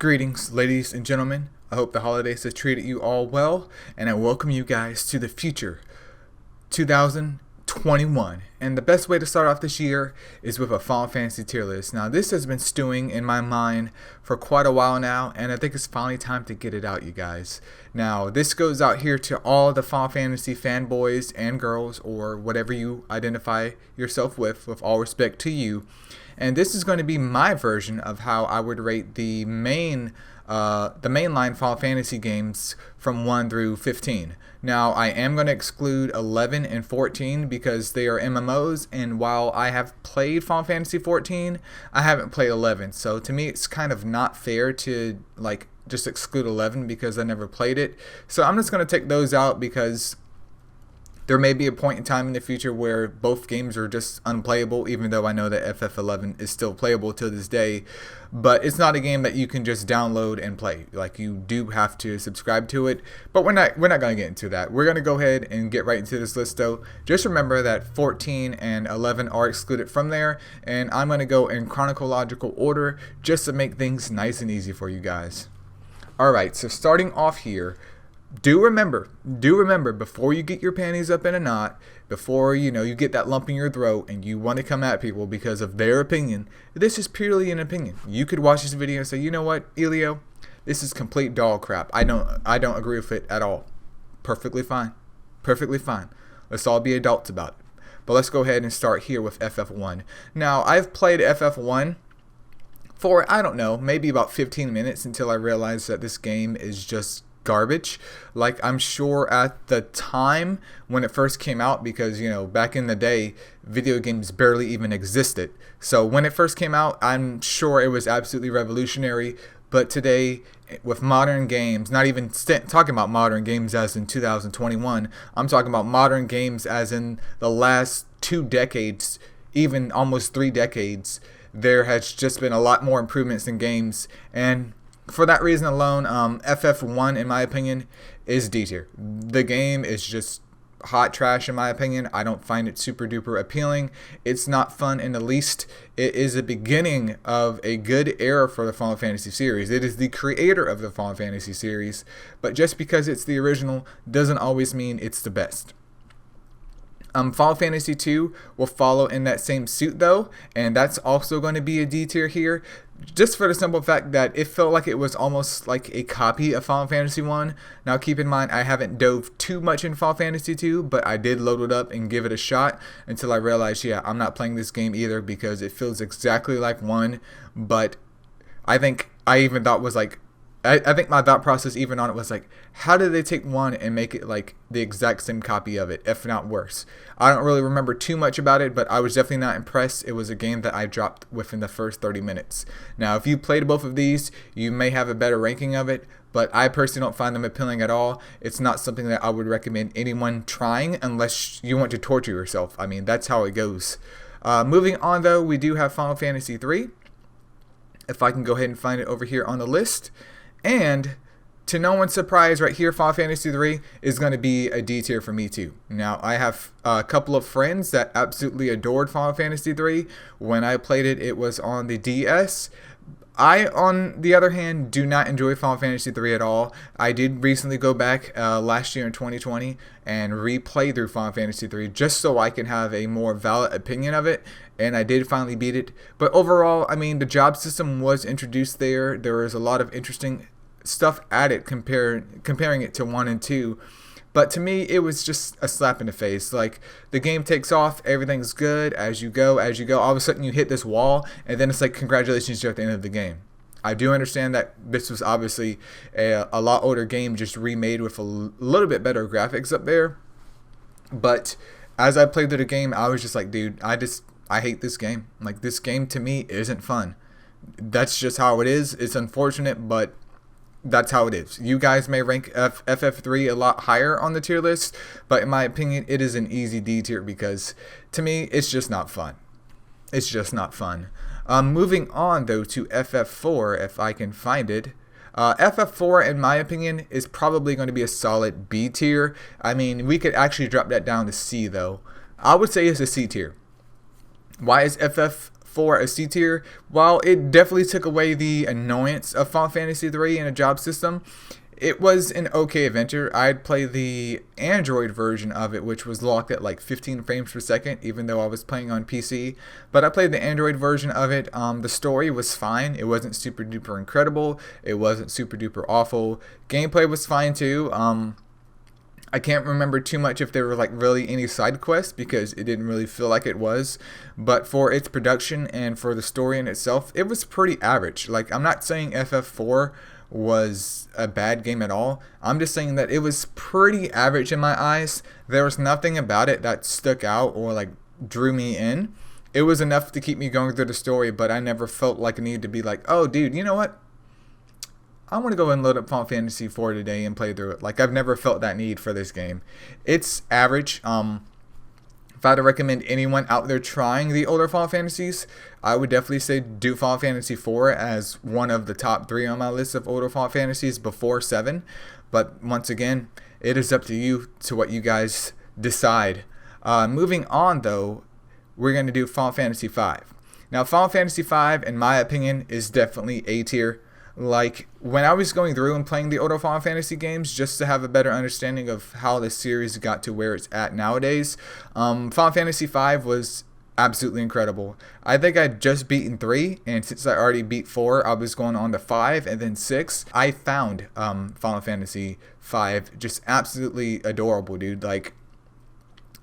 Greetings, ladies and gentlemen. I hope the holidays have treated you all well, and I welcome you guys to the future 2021. And the best way to start off this year is with a Final Fantasy tier list. Now, this has been stewing in my mind for quite a while now, and I think it's finally time to get it out, you guys. Now, this goes out here to all the Final Fantasy fanboys and girls, or whatever you identify yourself with all respect to you. And this is going to be my version of how I would rate the mainline Final Fantasy games from 1 through 15. Now, I am going to exclude 11 and 14 because they are MMOs, and while I have played Final Fantasy 14, I haven't played 11. So to me, it's kind of not fair to just exclude 11 because I never played it. So I'm just going to take those out because there may be a point in time in the future where both games are just unplayable, even though I know that FF11 is still playable to this day. But it's not a game that you can just download and play. Like, you do have to subscribe to it. But we're not going to get into that. We're going to go ahead and get right into this list, though. Just remember that 14 and 11 are excluded from there. And I'm going to go in chronological order just to make things nice and easy for you guys. Alright, so starting off here, do remember, before you get your panties up in a knot, before you get that lump in your throat and you want to come at people because of their opinion, this is purely an opinion. You could watch this video and say, you know what, Elio, this is complete dog crap. I don't agree with it at all. Perfectly fine. Let's all be adults about it. But let's go ahead and start here with FF1. Now, I've played FF1 for, I don't know, maybe about 15 minutes until I realized that this game is just garbage. Like, I'm sure at the time when it first came out, because back in the day video games barely even existed, so when it first came out I'm sure it was absolutely revolutionary. But today, with modern games, not even talking about modern games as in 2021, I'm talking about modern games as in the last 2 decades, even almost 3 decades, there has just been a lot more improvements in games. And for that reason alone, FF1, in my opinion, is D tier. The game is just hot trash, in my opinion. I don't find it super duper appealing. It's not fun in the least. It is the beginning of a good era for the Final Fantasy series. It is the creator of the Final Fantasy series, but just because it's the original doesn't always mean it's the best. Final Fantasy 2 will follow in that same suit, though, and that's also going to be a D tier here, just for the simple fact that it felt like it was almost like a copy of Final Fantasy 1. Now, keep in mind, I haven't dove too much in Final Fantasy 2, but I did load it up and give it a shot until I realized, yeah, I'm not playing this game either because it feels exactly like 1, but I think I even thought was like, I think my thought process even on it was like, how did they take 1 and make it like the exact same copy of it, if not worse? I don't really remember too much about it, but I was definitely not impressed. It was a game that I dropped within the first 30 minutes. Now, if you played both of these, you may have a better ranking of it, but I personally don't find them appealing at all. It's not something that I would recommend anyone trying unless you want to torture yourself. I mean, that's how it goes. Moving on, though, we do have Final Fantasy 3. If I can go ahead and find it over here on the list. And to no one's surprise, right here, Final Fantasy 3 is going to be a D tier for me too. Now, I have a couple of friends that absolutely adored Final Fantasy 3. When I played it, it was on the DS. I, on the other hand, do not enjoy Final Fantasy 3 at all. I did recently go back last year in 2020 and replay through Final Fantasy 3 just so I can have a more valid opinion of it, and I did finally beat it. But overall, I mean, the job system was introduced there. There was a lot of interesting stuff added comparing it to 1 and 2. But to me, it was just a slap in the face. Like, the game takes off, everything's good as you go. All of a sudden you hit this wall, and then it's like, congratulations, you're at the end of the game. I do understand that this was obviously a lot older game, just remade with a little bit better graphics up there. But as I played through the game, I was just like, dude, I hate this game. Like, this game to me isn't fun. That's just how it is. It's unfortunate, but that's how it is. You guys may rank FF3 a lot higher on the tier list, but in my opinion, it is an easy D tier because to me, it's just not fun. Moving on, though, to FF4, if I can find it. FF4, in my opinion, is probably going to be a solid B tier. I mean, we could actually drop that down to C, though. I would say it's a C tier. Why is FF4 4 a C tier. While it definitely took away the annoyance of Final Fantasy 3 in a job system, it was an okay adventure. I'd play the Android version of it, which was locked at like 15 frames per second, even though I was playing on PC. But I played the Android version of it. The story was fine. It wasn't super duper incredible. It wasn't super duper awful. Gameplay was fine too. I can't remember too much if there were like really any side quests because it didn't really feel like it was. But for its production and for the story in itself, it was pretty average. Like, I'm not saying FF4 was a bad game at all. I'm just saying that it was pretty average in my eyes. There was nothing about it that stuck out or like drew me in. It was enough to keep me going through the story, but I never felt like a need to be like, oh dude, you know what? I want to go and load up Final Fantasy 4 today and play through it. Like, I've never felt that need for this game. It's average. If I had to recommend anyone out there trying the older Final Fantasies, I would definitely say do Final Fantasy 4 as one of the top 3 on my list of older Final Fantasies before 7. But once again, it is up to you to what you guys decide. Moving on though, we're going to do Final Fantasy 5. Now, Final Fantasy 5, in my opinion, is definitely A tier. Like, when I was going through and playing the older Final Fantasy games just to have a better understanding of how the series got to where it's at nowadays, Final Fantasy V was absolutely incredible. I think I'd just beaten 3, and since I already beat 4, I was going on to 5 and then 6. I found Final Fantasy V just absolutely adorable, dude. Like,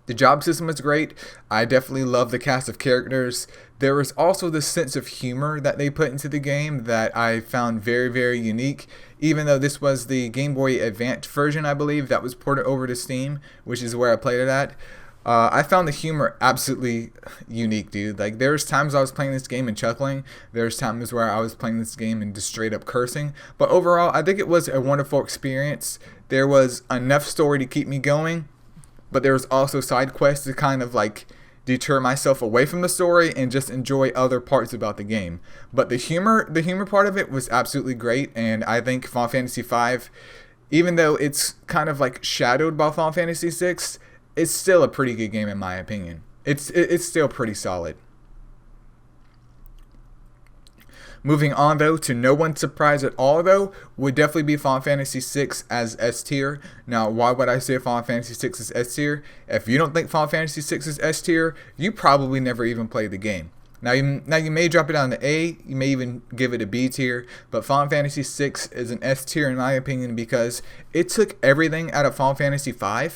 the job system was great. I definitely love the cast of characters. There was also this sense of humor that they put into the game that I found very, very unique. Even though this was the Game Boy Advance version, I believe, that was ported over to Steam, which is where I played it at. I found the humor absolutely unique, dude. Like, there's times I was playing this game and chuckling. There's times where I was playing this game and just straight up cursing. But overall, I think it was a wonderful experience. There was enough story to keep me going, but there was also side quests to kind of like deter myself away from the story and just enjoy other parts about the game. But the humor part of it was absolutely great, and I think Final Fantasy V, even though it's kind of like shadowed by Final Fantasy VI, it's still a pretty good game in my opinion. It's still pretty solid. Moving on though, to no one's surprise at all though, would definitely be Final Fantasy VI as S tier. Now, why would I say Final Fantasy VI is S tier? If you don't think Final Fantasy VI is S tier, you probably never even played the game. Now you may drop it down to A, you may even give it a B tier, but Final Fantasy VI is an S tier in my opinion because it took everything out of Final Fantasy V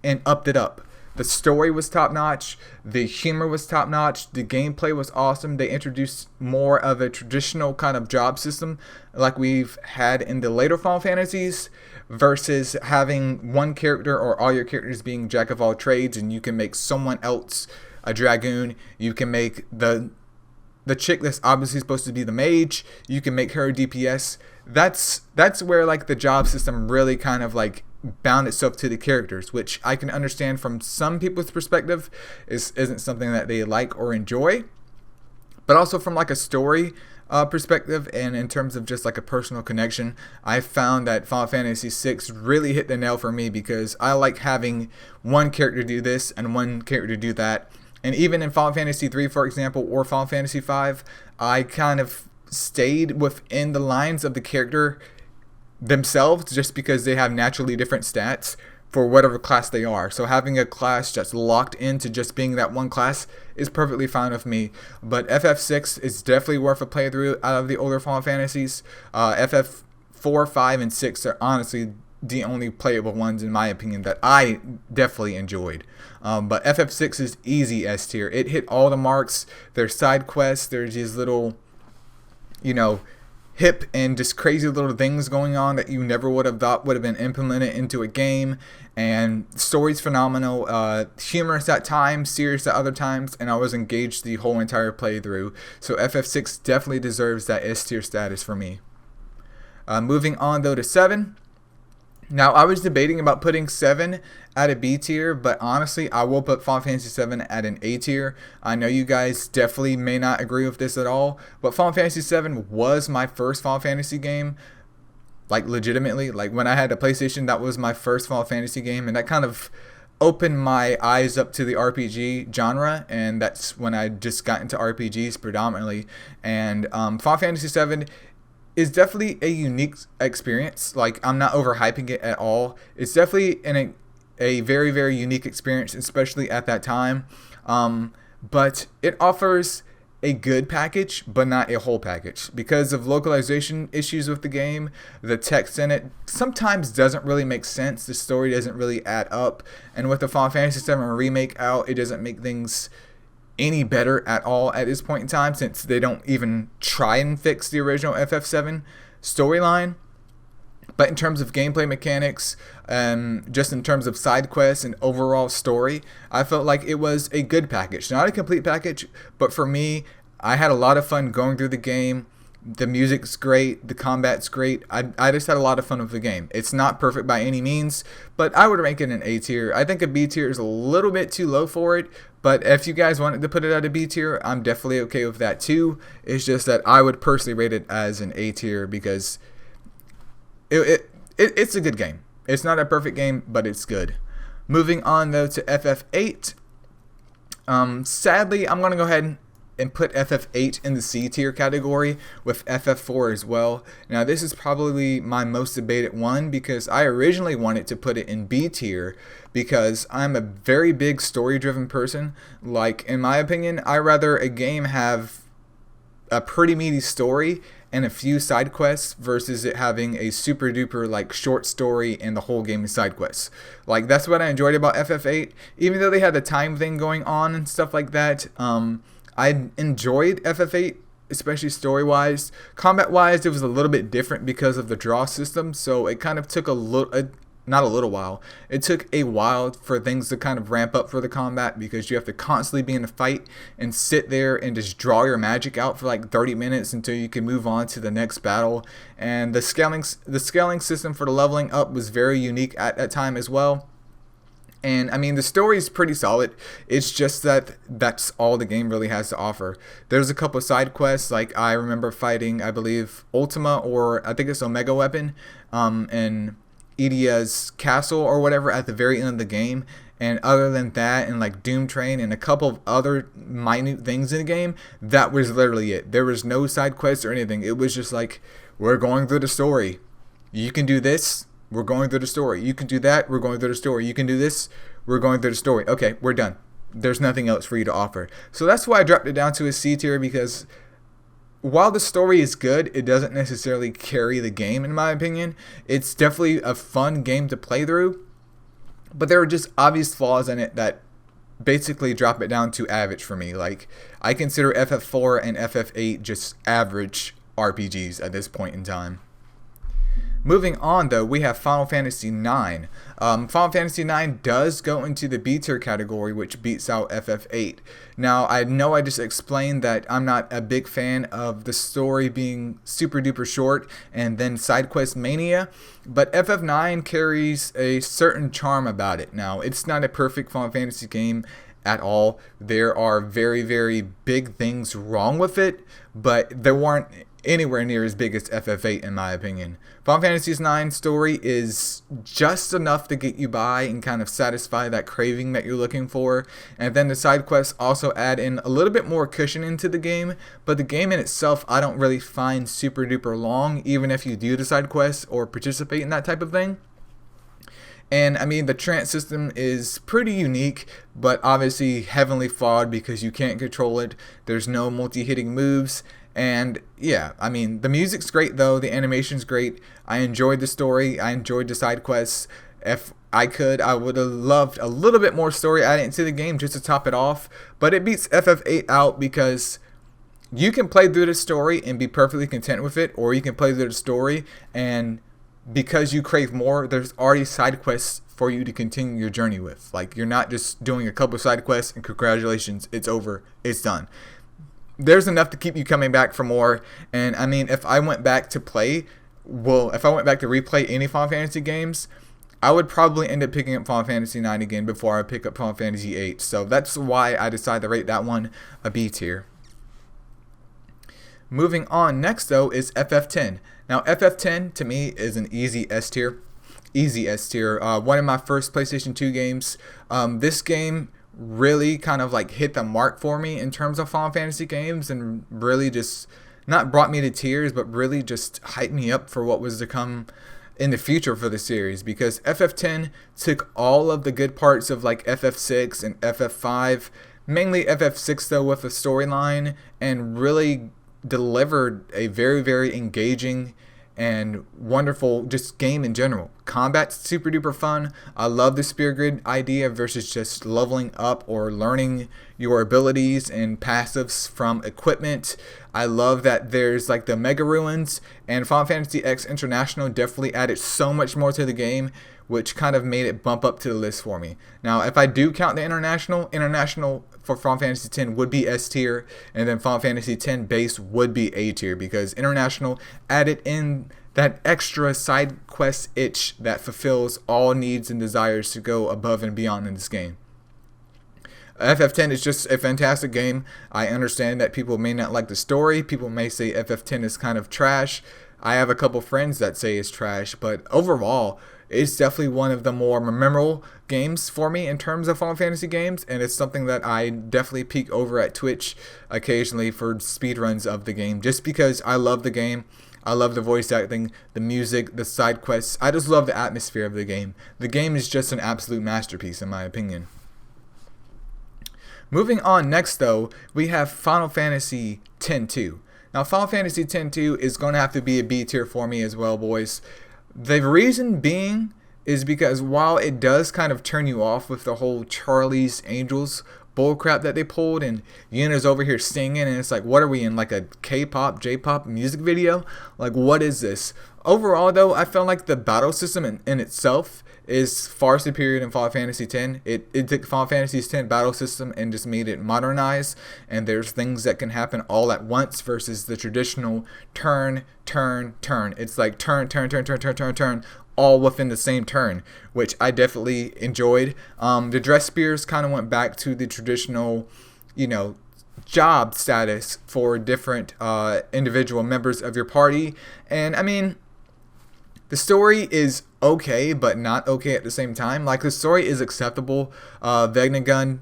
and upped it up. The story was top notch, the humor was top notch, the gameplay was awesome. They introduced more of a traditional kind of job system like we've had in the later Final Fantasies versus having one character or all your characters being jack of all trades, and you can make someone else a dragoon. You can make the chick that's obviously supposed to be the mage, you can make her a DPS. That's where like the job system really kind of like bound itself to the characters, which I can understand from some people's perspective isn't something that they like or enjoy, but also from like a story perspective and in terms of just like a personal connection, I found that Final Fantasy VI really hit the nail for me because I like having one character do this and one character do that. And even in Final Fantasy 3, for example, or Final Fantasy 5, I kind of stayed within the lines of the character themselves just because they have naturally different stats for whatever class they are. So having a class that's locked into just being that one class is perfectly fine with me. But FF6 is definitely worth a playthrough out of the older Final Fantasies. FF4, 5, and 6 are honestly the only playable ones in my opinion that I definitely enjoyed. But FF6 is easy S tier. It hit all the marks. There's side quests. There's these little, hip and just crazy little things going on that you never would have thought would have been implemented into a game. And story's phenomenal, humorous at times, serious at other times, and I was engaged the whole entire playthrough. So FF6 definitely deserves that S tier status for me. Moving on though to 7. Now, I was debating about putting 7 at a B tier, but honestly, I will put Final Fantasy 7 at an A tier. I know you guys definitely may not agree with this at all, but Final Fantasy 7 was my first Final Fantasy game. Like, legitimately, like when I had a PlayStation, that was my first Final Fantasy game, and that kind of opened my eyes up to the RPG genre, and that's when I just got into RPGs predominantly. And Final Fantasy VII is definitely a unique experience. Like, I'm not overhyping it at all. It's definitely a very, very unique experience, especially at that time. But it offers a good package, but not a whole package. Because of localization issues with the game, the text in it sometimes doesn't really make sense. The story doesn't really add up. And with the Final Fantasy VII Remake out, it doesn't make things any better at all at this point in time, since they don't even try and fix the original FF7 storyline. But in terms of gameplay mechanics, just in terms of side quests and overall story, I felt like it was a good package. Not a complete package, but for me, I had a lot of fun going through the game. The music's great, the combat's great. I just had a lot of fun with the game. It's not perfect by any means, but I would rank it an A tier. I think a B tier is a little bit too low for it, but if you guys wanted to put it at a B tier, I'm definitely okay with that too. It's just that I would personally rate it as an A tier because it's a good game. It's not a perfect game, but it's good. Moving on though to FF8. Sadly, I'm going to go ahead and put FF8 in the C tier category with FF4 as well. Now this is probably my most debated one because I originally wanted to put it in B tier because I'm a very big story driven person. Like, in my opinion, I rather a game have a pretty meaty story and a few side quests versus it having a super duper like short story and the whole game is side quests. Like, that's what I enjoyed about FF8. Even though they had the time thing going on and stuff like that, I enjoyed FF8, especially story wise. Combat wise, it was a little bit different because of the draw system, so it kind of took not a little while. It took a while for things to kind of ramp up for the combat because you have to constantly be in a fight and sit there and just draw your magic out for like 30 minutes until you can move on to the next battle. And the scaling system for the leveling up was very unique at that time as well. And I mean, the story is pretty solid. It's just that that's all the game really has to offer. There's a couple of side quests, like I remember fighting, I believe, Ultima, or I think it's Omega Weapon, in Edia's castle or whatever at the very end of the game. And other than that, and like Doom Train and a couple of other minute things in the game, that was literally it. There was no side quests or anything. It was just like, we're going through the story. You can do this. We're going through the story. You can do that. We're going through the story. You can do this. We're going through the story. Okay, we're done. There's nothing else for you to offer. So that's why I dropped it down to a C tier, because while the story is good, it doesn't necessarily carry the game, in my opinion. It's definitely a fun game to play through, but there are just obvious flaws in it that basically drop it down to average for me. Like, I consider FF4 and FF8 just average RPGs at this point in time. Moving on though, we have Final Fantasy IX. Final Fantasy IX does go into the B tier category, which beats out FF8. Now, I know I just explained that I'm not a big fan of the story being super duper short and then side quest mania, but FF9 carries a certain charm about it. Now, it's not a perfect Final Fantasy game at all. There are very, very big things wrong with it, but there weren't anywhere near as big as FF8 in my opinion. Final Fantasy IX story is just enough to get you by and kind of satisfy that craving that you're looking for, and then the side quests also add in a little bit more cushion into the game, but the game in itself I don't really find super duper long, even if you do the side quests or participate in that type of thing. And I mean, the trance system is pretty unique, but obviously heavily flawed because you can't control it. There's no multi-hitting moves. And yeah, I mean, the music's great though, the animation's great. I enjoyed the story, I enjoyed the side quests. If I could, I would have loved a little bit more story added into the game just to top it off. But it beats FF8 out because you can play through the story and be perfectly content with it, or you can play through the story and because you crave more, there's already side quests for you to continue your journey with. Like, you're not just doing a couple of side quests and congratulations, it's over, it's done. There's enough to keep you coming back for more. And I mean, if I went back to replay any Final Fantasy games, I would probably end up picking up Final Fantasy IX again before I pick up Final Fantasy VIII. So that's why I decided to rate that one a B tier. Moving on, next though is FF10. Now FF10 to me is an easy S tier. easy S tier. One of my first PlayStation 2 games. This game really kind of like hit the mark for me in terms of Final Fantasy games, and really just not brought me to tears, but really just hyped me up for what was to come in the future for the series, because FF10 took all of the good parts of like FF6 and FF5, mainly FF6 though, with the storyline, and really delivered a very, very engaging and wonderful just game in general. Combat's super duper fun. I love the spear grid idea versus just leveling up or learning your abilities and passives from equipment. I love that there's like the Mega Ruins, and Final Fantasy X International definitely added so much more to the game, which kind of made it bump up to the list for me. Now, if I do count the international for Final Fantasy X would be S tier, and then Final Fantasy X base would be A tier, because international added in that extra side quest itch that fulfills all needs and desires to go above and beyond in this game. FF10 is just a fantastic game. I understand that people may not like the story. People may say FF10 is kind of trash. I have a couple friends that say it's trash, but overall, it's definitely one of the more memorable games for me in terms of Final Fantasy games, and it's something that I definitely peek over at Twitch occasionally for speedruns of the game, just because I love the game. I love the voice acting, the music, the side quests. I just love the atmosphere of the game. The game is just an absolute masterpiece in my opinion. Moving on next though, we have Final Fantasy X-2. Now Final Fantasy X-2 is going to have to be a B tier for me as well, boys. The reason being is because while it does kind of turn you off with the whole Charlie's Angels bullcrap that they pulled, and Yuna's over here singing, and it's like, what are we in, like a K-pop, J-pop music video? Like, what is this? Overall though, I felt like the battle system in itself is far superior than Final Fantasy X. It took Final Fantasy X battle system and just made it modernized, and there's things that can happen all at once versus the traditional turn, turn, turn. It's like turn, turn, turn, turn, turn, turn, turn, all within the same turn, which I definitely enjoyed. The dress spears kind of went back to the traditional, job status for different individual members of your party, and I mean, the story is okay, but not okay at the same time. Like, the story is acceptable. Vegnagun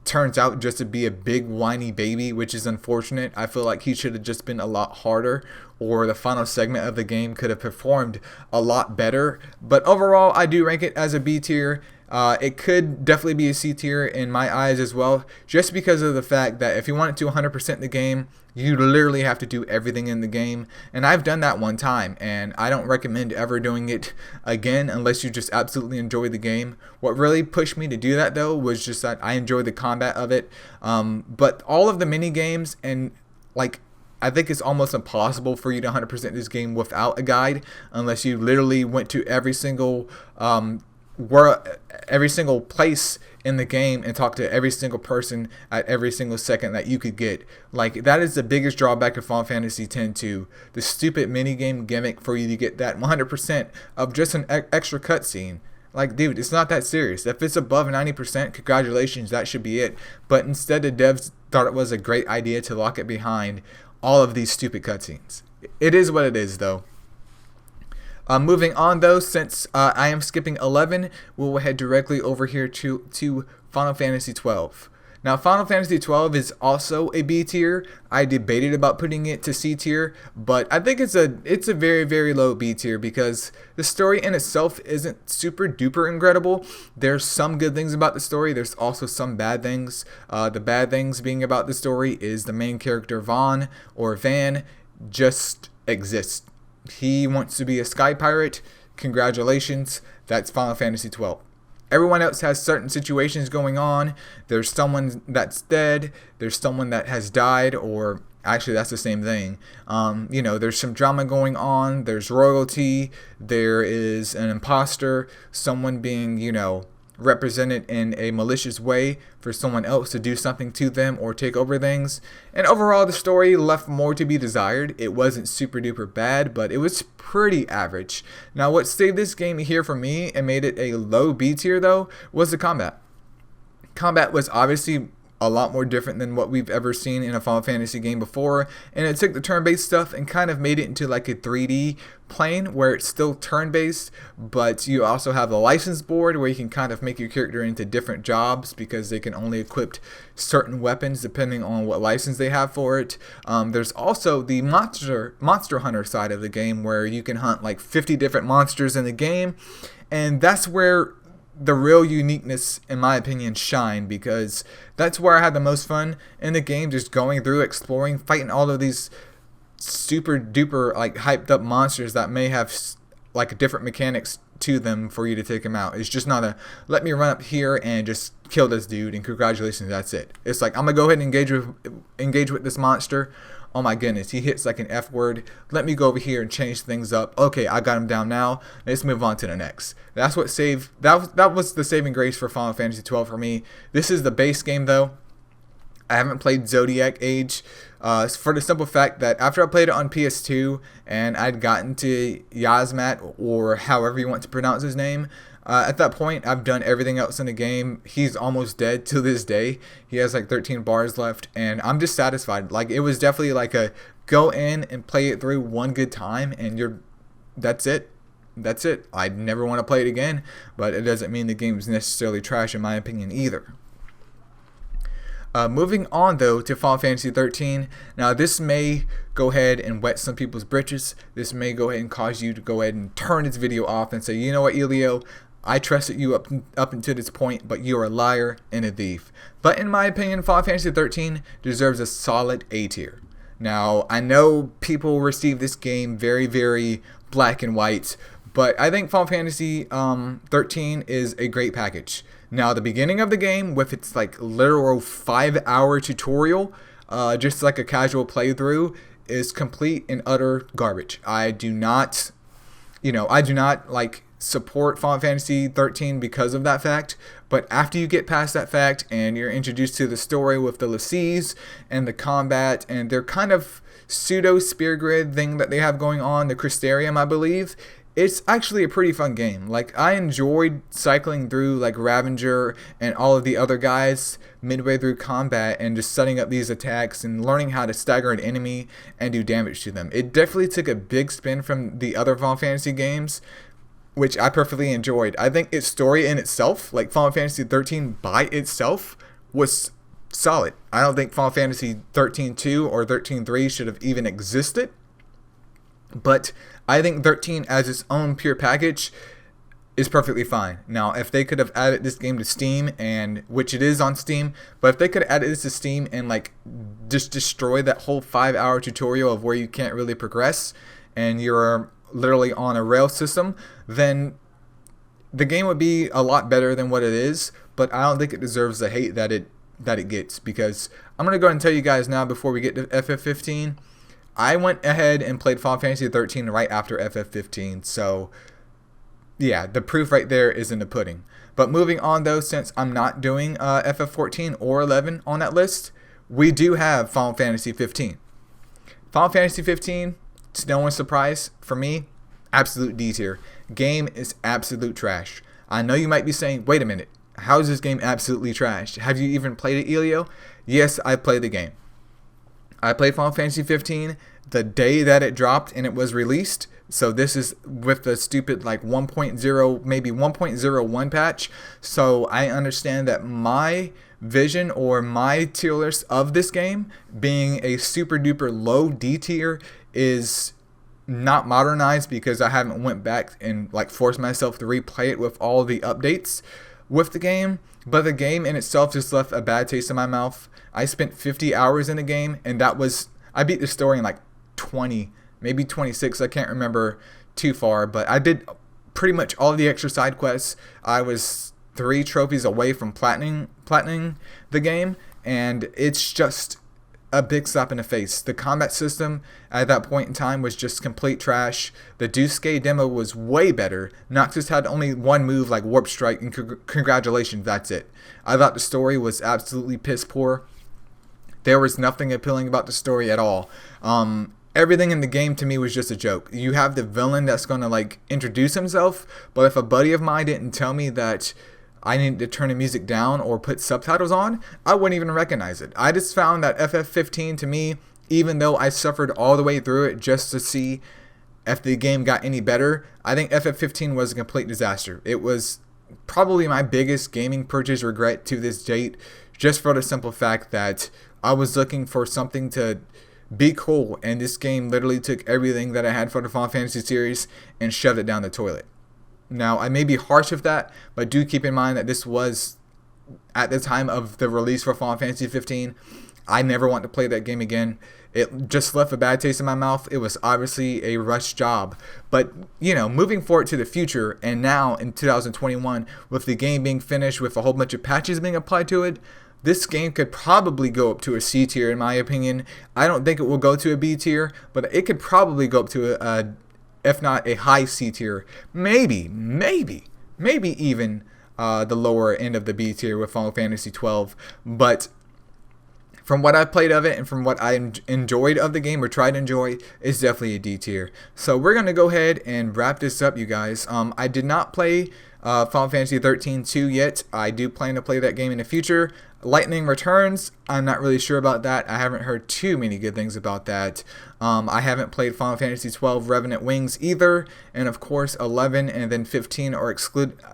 turns out just to be a big whiny baby, which is unfortunate. I feel like he should have just been a lot harder, or the final segment of the game could have performed a lot better. But overall, I do rank it as a B tier. It could definitely be a C tier in my eyes as well, just because of the fact that if you want it to 100% the game, you literally have to do everything in the game, and I've done that one time, and I don't recommend ever doing it again unless you just absolutely enjoy the game. What really pushed me to do that though was just that I enjoyed the combat of it, but all of the mini games, and like, I think it's almost impossible for you to 100% this game without a guide, unless you literally went to every single place in the game and talk to every single person at every single second that you could get. Like, that is the biggest drawback of Final Fantasy X-2, the stupid minigame gimmick for you to get that 100% of just an extra cutscene. Like, dude, it's not that serious. If it's above 90%, congratulations, that should be it. But instead, the devs thought it was a great idea to lock it behind all of these stupid cutscenes. It is what it is, though. Moving on though, since I am skipping 11, we'll head directly over here to Final Fantasy 12. Now, Final Fantasy 12 is also a B tier. I debated about putting it to C tier, but I think it's a very, very low B tier, because the story in itself isn't super duper incredible. There's some good things about the story. There's also some bad things. The bad things being about the story is the main character Van just exists. He wants to be a sky pirate. Congratulations, that's Final Fantasy 12. Everyone else has certain situations going on. There's someone that's dead. There's someone that has died, or actually that's the same thing. There's some drama going on. There's royalty. There is an imposter. Someone being, represented in a malicious way for someone else to do something to them or take over things. And overall, the story left more to be desired. It wasn't super duper bad, but it was pretty average. Now, what saved this game here for me and made it a low B tier though was the combat. Combat was obviously a lot more different than what we've ever seen in a Final Fantasy game before, and it took the turn-based stuff and kind of made it into like a 3D plane where it's still turn-based, but you also have the license board where you can kind of make your character into different jobs because they can only equip certain weapons depending on what license they have for it. There's also the monster hunter side of the game where you can hunt like 50 different monsters in the game, and that's where the real uniqueness, in my opinion, shine, because that's where I had the most fun in the game, just going through, exploring, fighting all of these super duper like hyped up monsters that may have like different mechanics to them for you to take them out. It's just not a let me run up here and just kill this dude and congratulations, that's it. It's like I'm gonna go ahead and engage with this monster. Oh my goodness, he hits like an F word. Let me go over here and change things up. Okay, I got him down now. Let's move on to the next. That's what that was the saving grace for Final Fantasy 12 for me. This is the base game though. I haven't played Zodiac Age for the simple fact that after I played it on PS2 and I'd gotten to Yasmat, or however you want to pronounce his name, at that point I've done everything else in the game. He's almost dead to this day. He has like 13 bars left and I'm just satisfied. Like, it was definitely like a go in and play it through one good time and that's it. That's it. I'd never want to play it again, but it doesn't mean the game is necessarily trash in my opinion either. Moving on though to Final Fantasy 13. Now this may go ahead and wet some people's britches. This may go ahead and cause you to go ahead and turn this video off and say, you know what, Elio, I trusted you up until this point, but you're a liar and a thief. But in my opinion, Final Fantasy 13 deserves a solid A tier. Now I know people receive this game very, very black and white, but I think Final Fantasy 13 is a great package. Now, the beginning of the game, with its like literal 5-hour tutorial, just like a casual playthrough, is complete and utter garbage. I do not like support Final Fantasy 13 because of that fact. But after you get past that fact and you're introduced to the story with the Lacies and the combat and their kind of pseudo spear grid thing that they have going on, the Crystarium, I believe, it's actually a pretty fun game. Like, I enjoyed cycling through like Ravager and all of the other guys midway through combat and just setting up these attacks and learning how to stagger an enemy and do damage to them. It definitely took a big spin from the other Final Fantasy games, which I perfectly enjoyed. I think its story in itself, like Final Fantasy 13 by itself, was solid. I don't think Final Fantasy 13-2 or 13-3 should have even existed. But I think 13 as its own pure package is perfectly fine. Now, if they could have added this game to Steam, and which it is on Steam, but if they could have added this to Steam and like just destroy that whole 5-hour tutorial of where you can't really progress and you're literally on a rail system, then the game would be a lot better than what it is. But I don't think it deserves the hate that it gets, because I'm gonna go ahead and tell you guys now before we get to FF15. I went ahead and played Final Fantasy 13 right after FF15, so yeah, the proof right there is in the pudding. But moving on though, since I'm not doing FF14 or 11 on that list, we do have Final Fantasy 15. Final Fantasy 15, to no one's surprise, for me, absolute D tier. Game is absolute trash. I know you might be saying, wait a minute, how is this game absolutely trash? Have you even played it, Elio? Yes, I played the game. I played Final Fantasy 15 the day that it dropped and it was released. So this is with the stupid like 1.0, maybe 1.01 patch. So I understand that my vision or my tier list of this game being a super duper low D tier is not modernized, because I haven't went back and like forced myself to replay it with all the updates with the game. But the game in itself just left a bad taste in my mouth. I spent 50 hours in the game, and I beat the story in like 20, maybe 26. I can't remember too far, but I did pretty much all the extra side quests. I was 3 trophies away from platining the game, and it's just a big slap in the face. The combat system at that point in time was just complete trash. The Duske demo was way better. Noxus had only one move like Warp Strike, and congratulations, that's it. I thought the story was absolutely piss poor. There was nothing appealing about the story at all. Everything in the game to me was just a joke. You have the villain that's going to like introduce himself, but if a buddy of mine didn't tell me that I needed to turn the music down or put subtitles on, I wouldn't even recognize it. I just found that FF15 to me, even though I suffered all the way through it just to see if the game got any better, I think FF15 was a complete disaster. It was probably my biggest gaming purchase regret to this date, just for the simple fact that I was looking for something to be cool, and this game literally took everything that I had for the Final Fantasy series and shoved it down the toilet. Now, I may be harsh with that, but do keep in mind that this was at the time of the release for Final Fantasy 15. I never want to play that game again. It just left a bad taste in my mouth. It was obviously a rushed job. But, moving forward to the future, and now in 2021, with the game being finished, with a whole bunch of patches being applied to it, this game could probably go up to a C tier in my opinion. I don't think it will go to a B tier, but it could probably go up to if not a high C tier. Maybe even the lower end of the B tier with Final Fantasy 12. But from what I played of it and from what I enjoyed of the game or tried to enjoy, it's definitely a D tier. So we're going to go ahead and wrap this up, you guys. I did not play Final Fantasy 13-2 yet. I do plan to play that game in the future. Lightning Returns, I'm not really sure about that. I haven't heard too many good things about that. I haven't played Final Fantasy 12 Revenant Wings either, and of course 11 and then 15 are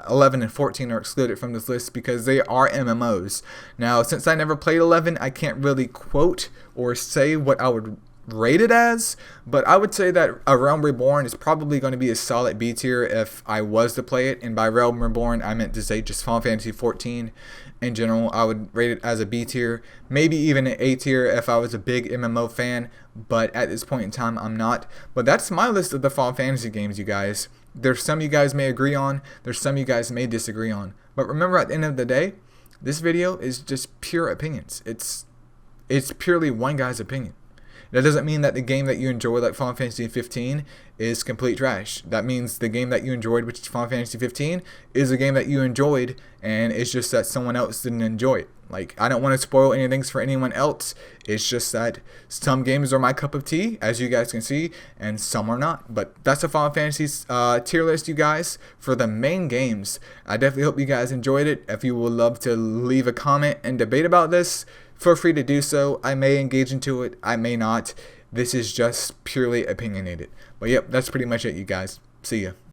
11 and 14 are excluded from this list because they are MMOs. Now, since I never played 11, I can't really quote or say what I would rate it as, but I would say that A Realm Reborn is probably going to be a solid B tier if I was to play it, and by Realm Reborn I meant to say just Final Fantasy 14 in general. I would rate it as a B tier, maybe even an A tier if I was a big MMO fan, but at this point in time I'm not. But that's my list of the Final Fantasy games, you guys. There's some you guys may agree on, there's some you guys may disagree on, but remember, at the end of the day, this video is just pure opinions. It's purely one guy's opinion. That doesn't mean that the game that you enjoy, like Final Fantasy 15, is complete trash. That means the game that you enjoyed, which is Final Fantasy 15, is a game that you enjoyed, and it's just that someone else didn't enjoy it. Like, I don't want to spoil any things for anyone else. It's just that some games are my cup of tea, as you guys can see, and some are not. But that's the Final Fantasy tier list, you guys, for the main games. I definitely hope you guys enjoyed it. If you would love to leave a comment and debate about this, feel free to do so. I may engage into it, I may not. This is just purely opinionated. But yep, that's pretty much it, you guys. See ya.